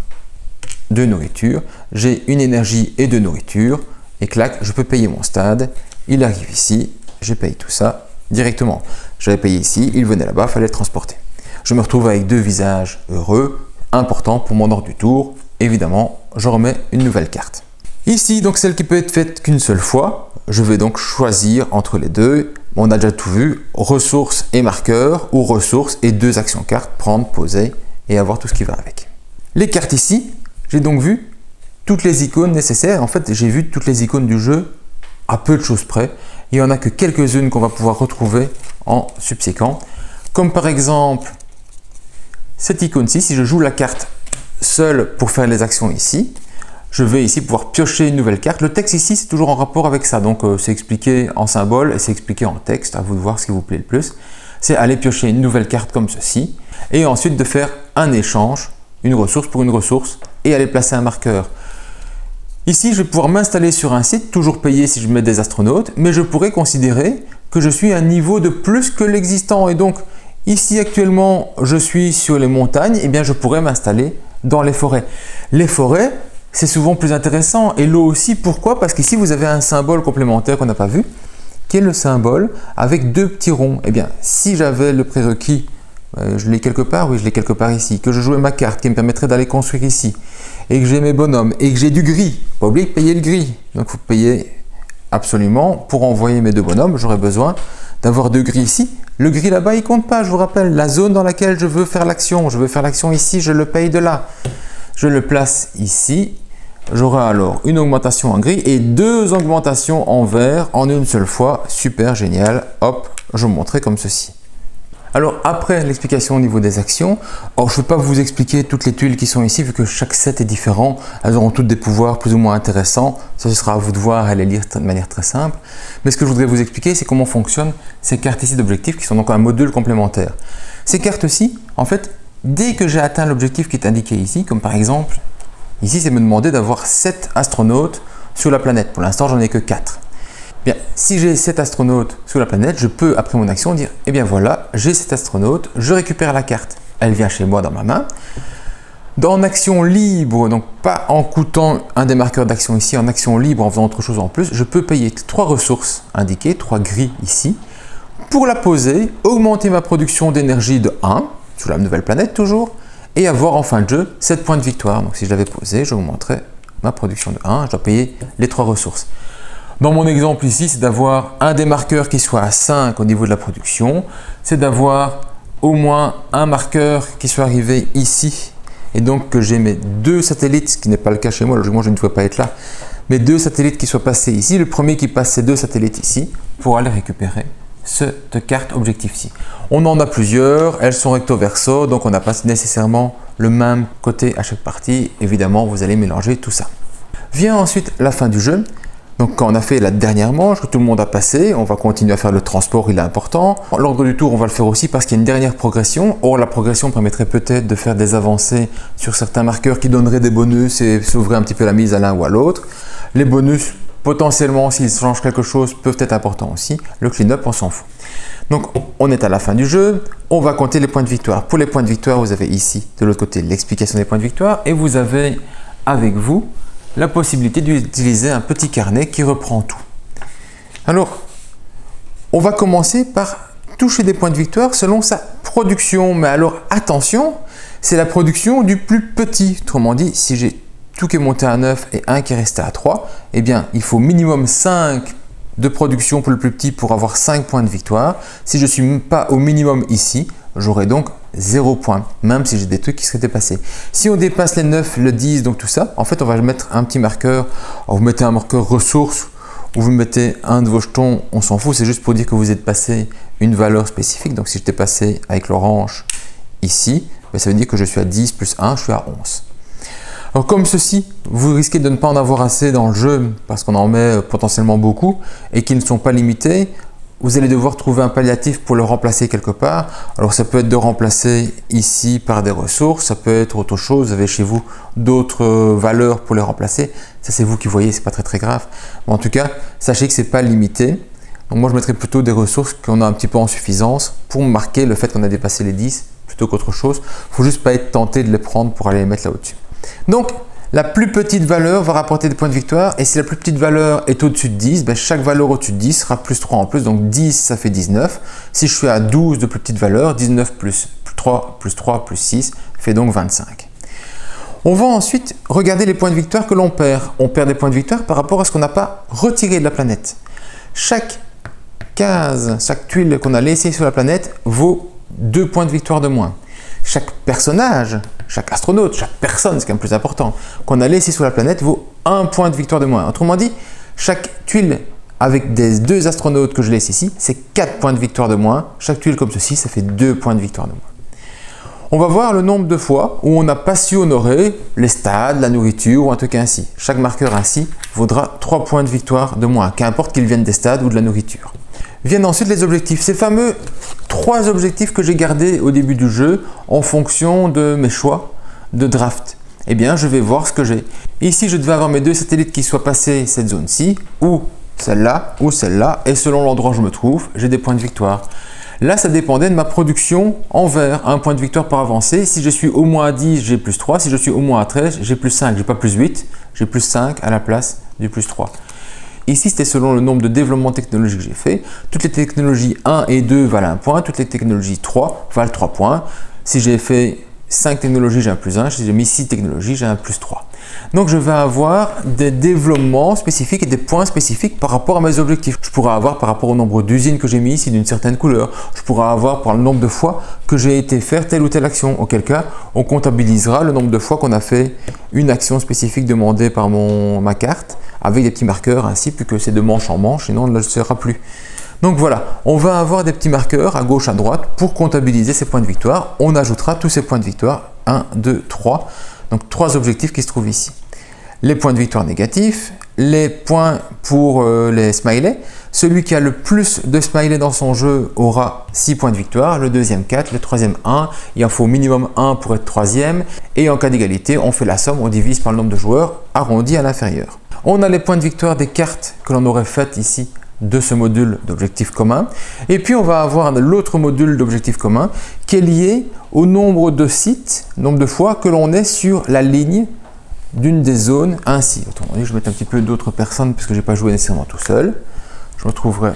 de nourriture. J'ai une énergie et de nourriture. Et clac, je peux payer mon stade. Il arrive ici, je paye tout ça directement. J'avais payé ici, il venait là-bas, il fallait le transporter. Je me retrouve avec 2 visages heureux, important pour mon ordre du tour. Évidemment, je remets une nouvelle carte. Ici, donc celle qui peut être faite qu'une seule fois, je vais donc choisir entre les deux. On a déjà tout vu, ressources et marqueurs, ou ressources et 2 actions cartes, prendre, poser et avoir tout ce qui va avec. Les cartes ici, j'ai donc vu toutes les icônes nécessaires. En fait, j'ai vu toutes les icônes du jeu à peu de choses près. Il n'y en a que quelques-unes qu'on va pouvoir retrouver en subséquent. Comme par exemple, cette icône-ci, si je joue la carte seule pour faire les actions ici, je vais ici pouvoir piocher une nouvelle carte. Le texte ici, c'est toujours en rapport avec ça. Donc, c'est expliqué en symbole et c'est expliqué en texte. À vous de voir ce qui vous plaît le plus. C'est aller piocher une nouvelle carte comme ceci et ensuite de faire un échange, une ressource pour une ressource et aller placer un marqueur. Ici, je vais pouvoir m'installer sur un site, toujours payé si je mets des astronautes, mais je pourrais considérer que je suis à un niveau de plus que l'existant. Et donc, ici actuellement, je suis sur les montagnes, et bien je pourrais m'installer dans les forêts. Les forêts, c'est souvent plus intéressant. Et l'eau aussi, pourquoi? Parce qu'ici, vous avez un symbole complémentaire qu'on n'a pas vu, qui est le symbole avec 2 petits ronds. Eh bien, si j'avais le prérequis, je l'ai quelque part, oui, je l'ai quelque part ici, que je jouais ma carte qui me permettrait d'aller construire ici, et que j'ai mes bonhommes, et que j'ai du gris, pas oublier de payer le gris. Donc, il faut payer absolument. Pour envoyer mes 2 bonhommes, j'aurais besoin d'avoir 2 gris ici. Le gris là-bas, il ne compte pas, je vous rappelle, la zone dans laquelle je veux faire l'action. Je veux faire l'action ici, je le paye de là. Je le place ici. J'aurai alors une augmentation en gris et 2 augmentations en vert en une seule fois. Super génial. Hop, je vous montrerai comme ceci. Alors après l'explication au niveau des actions, je ne vais pas vous expliquer toutes les tuiles qui sont ici vu que chaque set est différent, elles auront toutes des pouvoirs plus ou moins intéressants, ça ce sera à vous de voir et les lire de manière très simple. Mais ce que je voudrais vous expliquer c'est comment fonctionnent ces cartes ici d'objectifs qui sont donc un module complémentaire. Ces cartes-ci, en fait, dès que j'ai atteint l'objectif qui est indiqué ici, comme par exemple, ici c'est me demander d'avoir 7 astronautes sur la planète, pour l'instant j'en ai que 4. Bien, si j'ai 7 astronautes sur la planète, je peux, après mon action, dire « Eh bien voilà, j'ai 7 astronautes, je récupère la carte. Elle vient chez moi dans ma main. » Dans action libre, donc pas en coûtant un des marqueurs d'action ici, en action libre, en faisant autre chose en plus, je peux payer 3 ressources indiquées, 3 gris ici, pour la poser, augmenter ma production d'énergie de 1, sur la nouvelle planète toujours, et avoir en fin de jeu 7 points de victoire. Donc si je l'avais posé, j'augmenterais ma production de 1, je dois payer les 3 ressources. Dans mon exemple ici, c'est d'avoir un des marqueurs qui soit à 5 au niveau de la production, c'est d'avoir au moins un marqueur qui soit arrivé ici, et donc que j'ai mes 2 satellites, ce qui n'est pas le cas chez moi, logiquement je ne dois pas être là, mes 2 satellites qui soient passés ici, le premier qui passe ces 2 satellites ici, pour aller récupérer cette carte objectif-ci. On en a plusieurs, elles sont recto verso, donc on n'a pas nécessairement le même côté à chaque partie, évidemment vous allez mélanger tout ça. Vient ensuite la fin du jeu. Donc quand on a fait la dernière manche, que tout le monde a passé, on va continuer à faire le transport, il est important. L'ordre du tour, on va le faire aussi parce qu'il y a une dernière progression. Or, la progression permettrait peut-être de faire des avancées sur certains marqueurs qui donneraient des bonus et s'ouvrir un petit peu la mise à l'un ou à l'autre. Les bonus, potentiellement, s'ils changent quelque chose, peuvent être importants aussi. Le clean-up, on s'en fout. Donc, on est à la fin du jeu. On va compter les points de victoire. Pour les points de victoire, vous avez ici, de l'autre côté, l'explication des points de victoire. Et vous avez avec vous la possibilité d'utiliser un petit carnet qui reprend tout. Alors, on va commencer par toucher des points de victoire selon sa production. Mais alors, attention, c'est la production du plus petit. Autrement dit, si j'ai tout qui est monté à 9 et un qui est resté à 3, eh bien, il faut minimum 5 de production pour le plus petit pour avoir 5 points de victoire. Si je ne suis pas au minimum ici, j'aurai donc 0 points, même si j'ai des trucs qui seraient dépassés. Si on dépasse les 9, le 10, donc tout ça, en fait, on va mettre un petit marqueur. Alors, vous mettez un marqueur ressources ou vous mettez un de vos jetons, on s'en fout, c'est juste pour dire que vous êtes passé une valeur spécifique. Donc, si j'étais passé avec l'orange ici, ça veut dire que je suis à 10 plus 1, je suis à 11. Alors, comme ceci, vous risquez de ne pas en avoir assez dans le jeu parce qu'on en met potentiellement beaucoup et qui ne sont pas limités. Vous allez devoir trouver un palliatif pour le remplacer quelque part. Alors ça peut être de remplacer ici par des ressources, ça peut être autre chose, vous avez chez vous d'autres valeurs pour les remplacer. Ça c'est vous qui voyez, c'est pas très grave. Mais en tout cas, sachez que c'est pas limité. Donc moi je mettrais plutôt des ressources qu'on a un petit peu en suffisance pour marquer le fait qu'on a dépassé les 10 plutôt qu'autre chose. Il ne faut juste pas être tenté de les prendre pour aller les mettre là au-dessus. Donc la plus petite valeur va rapporter des points de victoire et si la plus petite valeur est au-dessus de 10, chaque valeur au-dessus de 10 sera plus 3 en plus, donc 10 ça fait 19. Si je suis à 12 de plus petite valeur, 19 plus 3 plus 6 fait donc 25. On va ensuite regarder les points de victoire que l'on perd. On perd des points de victoire par rapport à ce qu'on n'a pas retiré de la planète. Chaque case, chaque tuile qu'on a laissée sur la planète vaut 2 points de victoire de moins. Chaque personnage, chaque astronaute, chaque personne, c'est quand même plus important, qu'on a laissé sur la planète vaut 1 point de victoire de moins. Autrement dit, chaque tuile avec des 2 astronautes que je laisse ici, c'est 4 points de victoire de moins. Chaque tuile comme ceci, ça fait 2 points de victoire de moins. On va voir le nombre de fois où on n'a pas su honorer les stades, la nourriture ou un truc ainsi. Chaque marqueur ainsi vaudra 3 points de victoire de moins, qu'importe qu'ils viennent des stades ou de la nourriture. Viennent ensuite les objectifs, ces fameux 3 objectifs que j'ai gardés au début du jeu en fonction de mes choix de draft. Eh bien, je vais voir ce que j'ai. Ici, je devais avoir mes 2 satellites qui soient passés cette zone-ci, ou celle-là, et selon l'endroit où je me trouve, j'ai des points de victoire. Là, ça dépendait de ma production en vert, un point de victoire par avancée. Si je suis au moins à 10, j'ai plus 3. Si je suis au moins à 13, j'ai plus 5. J'ai pas plus 8, j'ai plus 5 à la place du plus 3. Ici, c'était selon le nombre de développements technologiques que j'ai fait. Toutes les technologies 1 et 2 valent 1 point. Toutes les technologies 3 valent 3 points. Si j'ai fait 5 technologies, j'ai un plus 1. Si j'ai mis 6 technologies, j'ai un plus 3. Donc, je vais avoir des développements spécifiques et des points spécifiques par rapport à mes objectifs. Je pourrais avoir par rapport au nombre d'usines que j'ai mis ici d'une certaine couleur. Je pourrais avoir par le nombre de fois que j'ai été faire telle ou telle action. Auquel cas, on comptabilisera le nombre de fois qu'on a fait une action spécifique demandée par ma carte avec des petits marqueurs ainsi, puisque c'est de manche en manche, sinon on ne le sera plus. Donc voilà, on va avoir des petits marqueurs à gauche, à droite pour comptabiliser ces points de victoire. On ajoutera tous ces points de victoire, 1, 2, 3. Donc 3 objectifs qui se trouvent ici. Les points de victoire négatifs, les points pour les smileys. Celui qui a le plus de smileys dans son jeu aura 6 points de victoire, le deuxième 4, le troisième 1. Il en faut au minimum 1 pour être troisième. Et en cas d'égalité, on fait la somme, on divise par le nombre de joueurs arrondi à l'inférieur. On a les points de victoire des cartes que l'on aurait faites ici de ce module d'objectifs communs. Et puis on va avoir l'autre module d'objectifs communs qui est lié au nombre de sites, nombre de fois que l'on est sur la ligne d'une des zones ainsi. Autrement dit, je vais mettre un petit peu d'autres personnes parce que je n'ai pas joué nécessairement tout seul. Je me retrouverai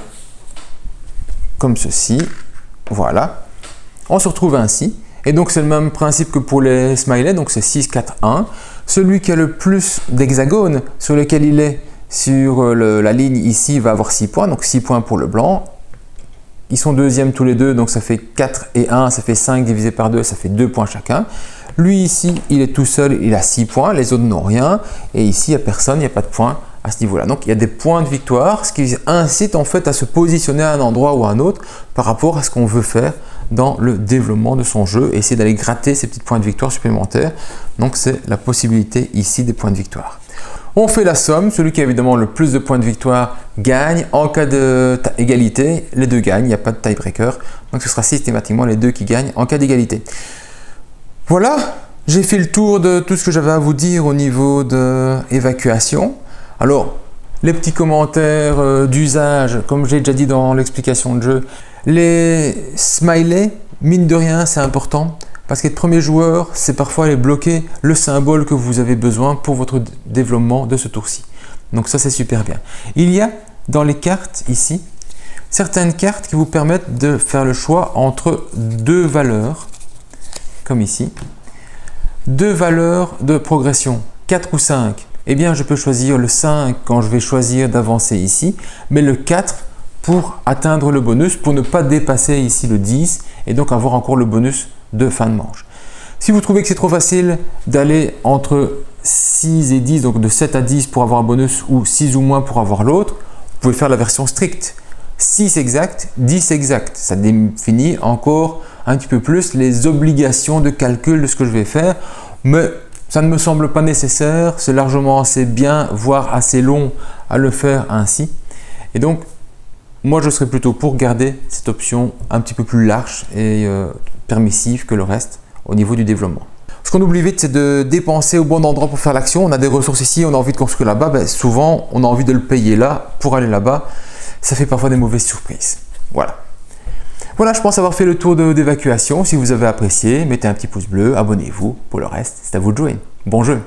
comme ceci. Voilà. On se retrouve ainsi. Et donc c'est le même principe que pour les smileys, donc c'est 6, 4, 1. Celui qui a le plus d'hexagones sur lequel il est sur la ligne ici va avoir 6 points, donc 6 points pour le blanc. Ils sont deuxièmes tous les deux, donc ça fait 4 et 1, ça fait 5 divisé par 2, ça fait 2 points chacun. Lui ici, il est tout seul, il a 6 points, les autres n'ont rien. Et ici, il n'y a personne, il n'y a pas de points à ce niveau-là. Donc il y a des points de victoire, ce qui incite en fait à se positionner à un endroit ou à un autre par rapport à ce qu'on veut faire dans le développement de son jeu et essayer d'aller gratter ces petits points de victoire supplémentaires. Donc c'est la possibilité ici des points de victoire. On fait la somme, celui qui a évidemment le plus de points de victoire gagne. En cas d'égalité, les deux gagnent, il n'y a pas de tiebreaker. Donc ce sera systématiquement les deux qui gagnent en cas d'égalité. Voilà, j'ai fait le tour de tout ce que j'avais à vous dire au niveau de l'évacuation. Alors, les petits commentaires d'usage, comme j'ai déjà dit dans l'explication de jeu, les smileys, mine de rien, c'est important. Parce qu'être premier joueur, c'est parfois aller bloquer le symbole que vous avez besoin pour votre développement de ce tour-ci. Donc ça, c'est super bien. Il y a dans les cartes ici, certaines cartes qui vous permettent de faire le choix entre deux valeurs, comme ici. Deux valeurs de progression, 4 ou 5. Eh bien, je peux choisir le 5 quand je vais choisir d'avancer ici, mais le 4 pour atteindre le bonus, pour ne pas dépasser ici le 10 et donc avoir encore le bonus de fin de manche. Si vous trouvez que c'est trop facile d'aller entre 6 et 10, donc de 7 à 10 pour avoir un bonus ou 6 ou moins pour avoir l'autre, vous pouvez faire la version stricte. 6 exact, 10 exact. Ça définit encore un petit peu plus les obligations de calcul de ce que je vais faire, mais ça ne me semble pas nécessaire. C'est largement assez bien, voire assez long à le faire ainsi. Et donc, moi, je serais plutôt pour garder cette option un petit peu plus large et permissive que le reste au niveau du développement. Ce qu'on oublie vite, c'est de dépenser au bon endroit pour faire l'action. On a des ressources ici, on a envie de construire là-bas. Ben, souvent, on a envie de le payer là pour aller là-bas. Ça fait parfois des mauvaises surprises. Voilà. Voilà, je pense avoir fait le tour d'évacuation. Si vous avez apprécié, mettez un petit pouce bleu, abonnez-vous. Pour le reste, c'est à vous de jouer. Bon jeu!